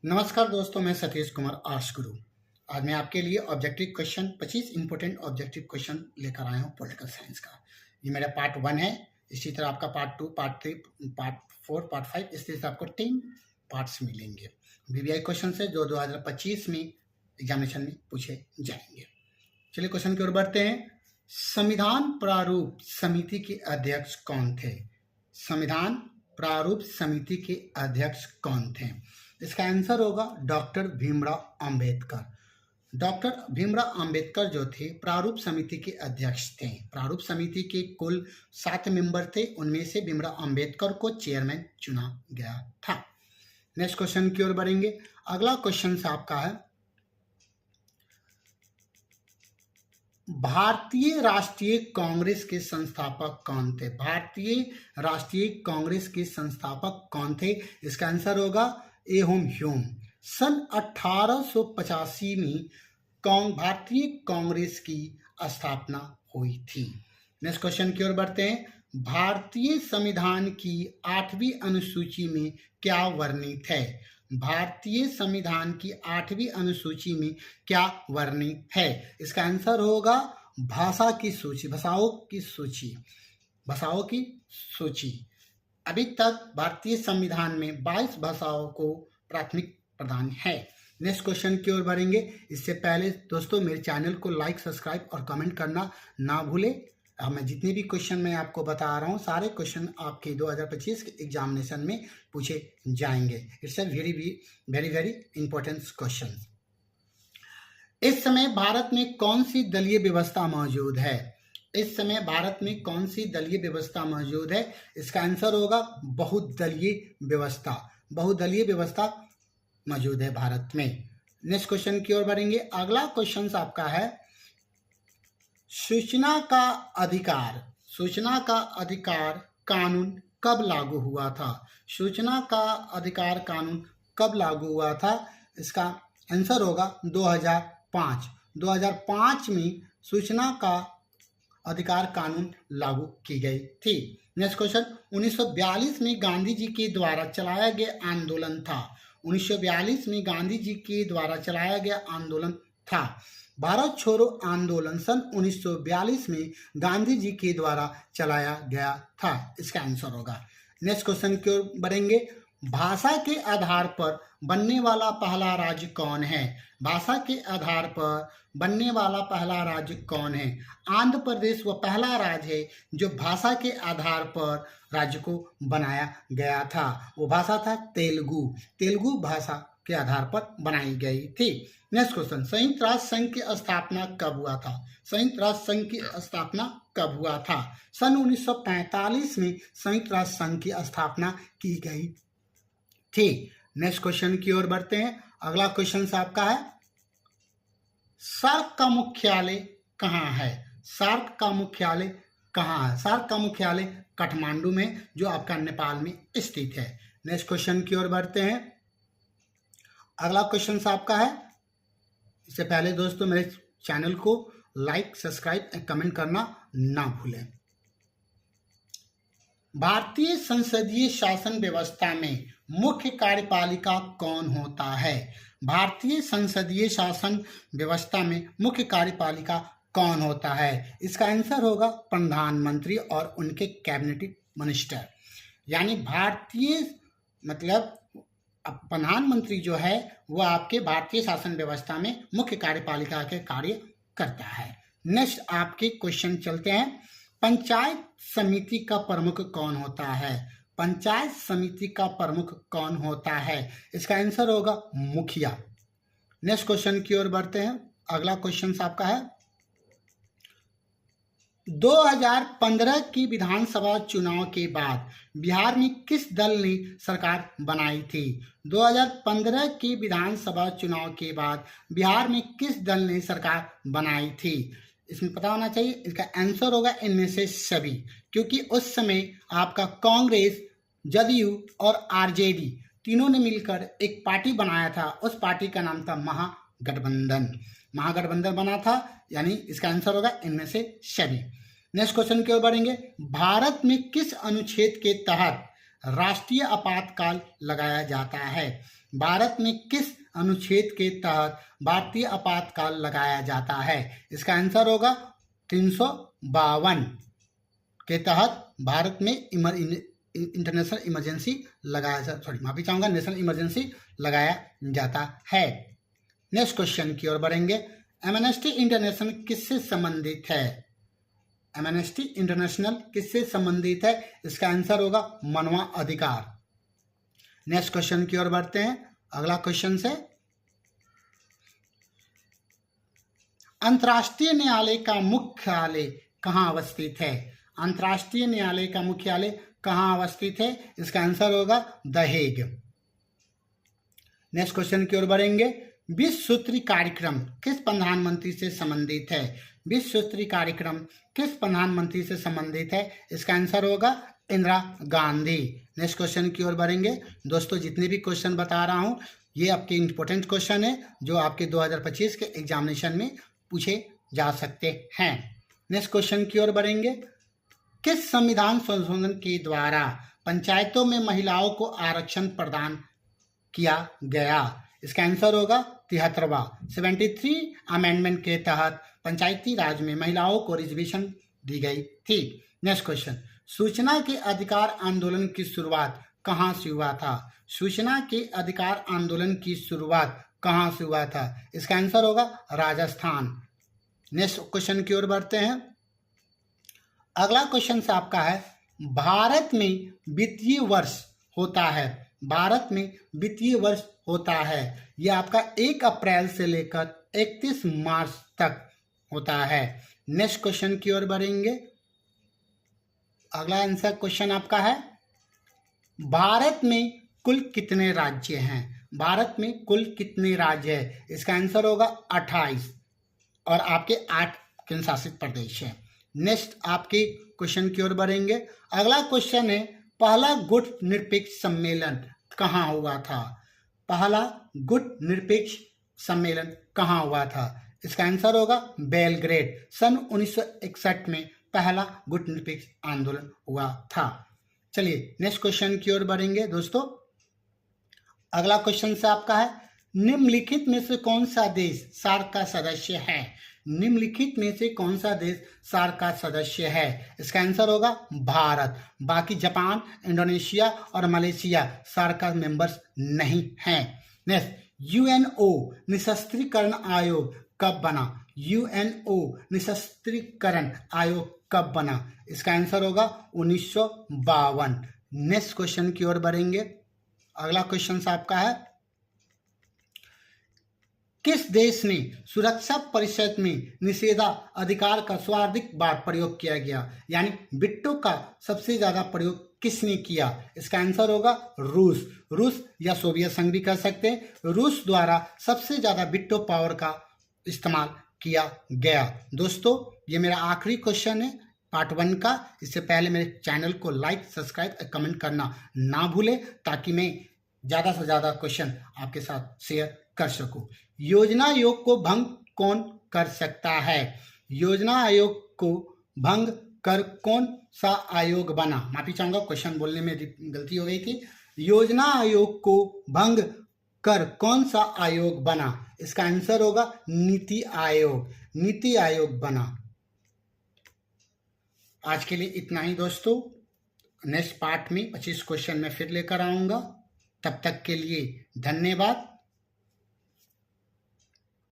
नमस्कार दोस्तों, मैं सतीश कुमार आर्ट्स गुरु। आज मैं आपके लिए objective question 25 important objective question लेकर आया हूँ पॉलिटिकल साइंस का। ये मेरा पार्ट 1 है। इसी तरह आपका पार्ट 2, पार्ट 3, पार्ट 4, पार्ट 5, इस तरह से आपको 10 पार्ट्स मिलेंगे बीबीआई क्वेश्चन से, जो 2025 में एग्जामिनेशन में पूछे जाएंगे। चलिए क्वेश्चन की ओर बढ़ते हैं। संविधान प्रारूप समिति के अध्यक्ष कौन थे? संविधान प्रारूप समिति के अध्यक्ष कौन थे? इसका आंसर होगा डॉक्टर भीमराव अंबेडकर। डॉक्टर भीमराव अंबेडकर जो थे प्रारूप समिति के अध्यक्ष थे। प्रारूप समिति के कुल 7 मेंबर थे, उनमें से भीमराव अंबेडकर को चेयरमैन चुना गया था। नेक्स्ट क्वेश्चन की ओर बढ़ेंगे। अगला क्वेश्चन आपका है, भारतीय राष्ट्रीय कांग्रेस के संस्थापक कौन थे? भारतीय राष्ट्रीय कांग्रेस के संस्थापक कौन थे? इसका आंसर होगा एहोम ह्यूम। सन 1885 में भारतीय कांग्रेस की स्थापना हुई थी। नेक्स्ट क्वेश्चन की ओर बढ़ते हैं। भारतीय संविधान की 8वीं अनुसूची में क्या वर्णित है? भारतीय संविधान की 8वीं अनुसूची में क्या वर्णित है? इसका आंसर होगा भाषा की सूची, भाषाओं की सूची, भाषाओं की सूची। अभी तक भारतीय संविधान में 22 भाषाओं को प्राथमिक प्रदान है। नेक्स्ट क्वेश्चन की ओर बढ़ेंगे। इससे पहले दोस्तों मेरे चैनल को लाइक, सब्सक्राइब और कमेंट करना ना भूलें। मैं जितने भी क्वेश्चन मैं आपको बता रहा हूँ, सारे क्वेश्चन आपके 2025 के एग्जामिनेशन में पूछे जाएंगे। It's a very very important question. इस समय भारत में कौन सी दलीय व्यवस्था मौजूद है? इस समय भारत में कौन सी दलीय व्यवस्था मौजूद है? इसका आंसर होगा बहुदलीय व्यवस्था। बहुदलीय व्यवस्था मौजूद है भारत में। नेक्स्ट क्वेश्चन की ओर बढ़ेंगे। अगला क्वेश्चन आपका है, सूचना का अधिकार, सूचना का अधिकार कानून कब लागू हुआ था? सूचना का अधिकार कानून कब लागू हुआ था? इसका आंसर होगा 2005। 2005 में सूचना का अधिकार कानून लागू की गई थी। नेक्स्ट क्वेश्चन, 1942 में गांधी जी के द्वारा चलाया गया आंदोलन था। 1942 में गांधी जी के द्वारा चलाया गया आंदोलन था। भारत छोड़ो आंदोलन सन 1942 में गांधी जी के द्वारा चलाया गया था। इसका आंसर होगा। नेक्स्ट क्वेश्चन की ओर बढ़ेंगे। भाषा के आधार पर बनने वाला पहला राज्य कौन है? भाषा के आधार पर बनने वाला पहला राज्य कौन है? आंध्र प्रदेश वह पहला राज्य है जो भाषा के आधार पर राज्य को बनाया गया था। वो भाषा था तेलुगु। तेलुगु भाषा के आधार पर बनाई गई थी। नेक्स्ट क्वेश्चन, संयुक्त राष्ट्र संघ की स्थापना कब हुआ था? संयुक्त राष्ट्र संघ की स्थापना कब हुआ था? सन 1945 में संयुक्त राष्ट्र संघ की स्थापना की गई थी। नेक्स्ट क्वेश्चन की ओर बढ़ते हैं। अगला क्वेश्चन आपका है, सार्क का मुख्यालय कहाँ है? सार्क का मुख्यालय कहाँ है? सार्क का मुख्यालय काठमांडू में, जो आपका नेपाल में स्थित है। नेक्स्ट क्वेश्चन की ओर बढ़ते हैं। अगला क्वेश्चन आपका है, इससे पहले दोस्तों मेरे चैनल को लाइक, सब्सक्राइब और कमेंट करना ना भूलें। भारतीय संसदीय शासन व्यवस्था में मुख्य कार्यपालिका कौन होता है? भारतीय संसदीय शासन व्यवस्था में मुख्य कार्यपालिका कौन होता है? इसका आंसर होगा प्रधानमंत्री और उनके कैबिनेट मिनिस्टर। यानी भारतीय मतलब प्रधानमंत्री जो है वह आपके भारतीय शासन व्यवस्था में मुख्य कार्यपालिका के कार्य करता है। नेक्स्ट आपके क्वेश्चन चलते हैं। पंचायत समिति का प्रमुख कौन होता है? पंचायत समिति का प्रमुख कौन होता है? इसका आंसर होगा मुखिया। नेक्स्ट क्वेश्चन की ओर बढ़ते हैं। अगला क्वेश्चन आपका है, 2015 की विधानसभा चुनाव के बाद बिहार में किस दल ने सरकार बनाई थी? 2015 के विधानसभा चुनाव के बाद बिहार में किस दल ने सरकार बनाई थी? इसमें पता होना चाहिए। इसका आंसर होगा इनमें से सभी, क्योंकि उस समय आपका कांग्रेस, जदयू और आरजेडी तीनों ने मिलकर एक पार्टी बनाया था। उस पार्टी का नाम था महागठबंधन। महागठबंधन बना था, यानी इसका आंसर होगा इनमें से सभी। नेक्स्ट क्वेश्चन की ओर बढ़ेंगे। भारत में किस अनुच्छेद के तहत राष्ट्रीय आपातकाल लगाया जाता है? भारत में किस अनुच्छेद के तहत भारतीय आपातकाल लगाया जाता है? इसका आंसर होगा 352 के तहत भारत में इंटरनेशनल इमरजेंसी नेशनल इमरजेंसी लगाया जाता है। नेक्स्ट क्वेश्चन की ओर बढ़ेंगे। एमनेस्टी इंटरनेशनल किससे संबंधित है? एमनेस्टी इंटरनेशनल किससे संबंधित है? इसका आंसर होगा मानव अधिकार। नेक्स्ट क्वेश्चन की ओर बढ़ते हैं। अगला क्वेश्चन से, अंतर्राष्ट्रीय न्यायालय का मुख्यालय कहाँ अवस्थित है? अंतर्राष्ट्रीय न्यायालय का मुख्यालय कहाँ अवस्थित है? इसका आंसर होगा द हेग। नेक्स्ट क्वेश्चन की ओर बढ़ेंगे। विश्व सूत्री कार्यक्रम किस प्रधानमंत्री से संबंधित है? विश्व सूत्री कार्यक्रम किस प्रधानमंत्री से संबंधित है? इसका आंसर होगा इंदिरा गांधी। नेक्स्ट क्वेश्चन की ओर बढ़ेंगे। दोस्तों, जितने भी क्वेश्चन बता रहा हूं ये आपके इंपॉर्टेंट क्वेश्चन है जो आपके 2025 के एग्जामिनेशन में पूछे जा सकते हैं। नेक्स्ट क्वेश्चन की ओर बढ़ेंगे। किस संविधान संशोधन के द्वारा पंचायतों में महिलाओं को आरक्षण प्रदान किया गया? इसका आंसर होगा 73वां 73 अमेंडमेंट के तहत पंचायती राज में महिलाओं को रिजर्वेशन दी गई थी। नेक्स्ट क्वेश्चन, सूचना के अधिकार आंदोलन की शुरुआत कहां से हुआ था? सूचना के अधिकार आंदोलन की शुरुआत कहां से हुआ था? इसका आंसर होगा राजस्थान। नेक्स्ट क्वेश्चन की ओर बढ़ते हैं। अगला क्वेश्चन से आपका है, भारत में वित्तीय वर्ष होता है। भारत में वित्तीय वर्ष होता है यह आपका 1 अप्रैल से लेकर 31 मार्च तक होता है। नेक्स्ट क्वेश्चन की ओर बढ़ेंगे। अगला आंसर क्वेश्चन आपका है, भारत में कुल कितने राज्य हैं? भारत में कुल कितने राज्य है? इसका आंसर होगा 28 और आपके 8 केंद्र शासित प्रदेश हैं। नेक्स्ट आपके क्वेश्चन की ओर बढ़ेंगे। अगला क्वेश्चन है, पहला गुट निरपेक्ष सम्मेलन कहाँ हुआ था? पहला गुट निरपेक्ष सम्मेलन कहाँ हुआ था? इसका आंसर होगा बेलग्रेड। सन 1961 में पहला गुट निरपेक्ष आंदोलन हुआ था। चलिए नेक्स्ट क्वेश्चन की ओर बढ़ेंगे। दोस्तों, अगला क्वेश्चन से आपका है, निम्नलिखित में से कौन सा देश सार्क का सदस्य है? निम्नलिखित में से कौन सा देश सार्क का सदस्य है? इसका आंसर होगा भारत। बाकी जापान, इंडोनेशिया और मलेशिया सार्क का मेंबर्स नहीं हैं। नेक्स्ट, यूएनओ निशस्त्रीकरण आयोग कब बना? यूएनओ निशस्त्रीकरण आयोग कब बना? इसका आंसर होगा 1952। नेक्स्ट क्वेश्चन की ओर बढ़ेंगे। अगला क्वेश्चन आपका है, किस देश ने सुरक्षा परिषद में निषेधाधिकार का सर्वाधिक बार प्रयोग किया गया? यानी बिट्टो का सबसे ज्यादा प्रयोग किसने किया? इसका आंसर होगा रूस। रूस या सोवियत संघ भी कह सकते हैं। रूस द्वारा सबसे ज्यादा बिट्टो पावर का इस्तेमाल किया गया। दोस्तों, ये मेरा आखिरी क्वेश्चन है पार्ट 1 का। इससे पहले मेरे चैनल को लाइक, सब्सक्राइब और कमेंट करना ना भूलें ताकि मैं ज़्यादा से ज़्यादा क्वेश्चन आपके साथ शेयर कर सकूं। योजना आयोग को भंग कौन कर सकता है? योजना आयोग को भंग कर कौन सा आयोग बना? माफी चाहूंगा, क्वेश्चन बोलने में गलती हो गई थी। योजना आयोग को भंग कर कौन सा आयोग बना? इसका आंसर होगा नीति आयोग। नीति आयोग बना। आज के लिए इतना ही दोस्तों। नेक्स्ट पार्ट में 25 क्वेश्चन में फिर लेकर आऊंगा। तब तक के लिए धन्यवाद।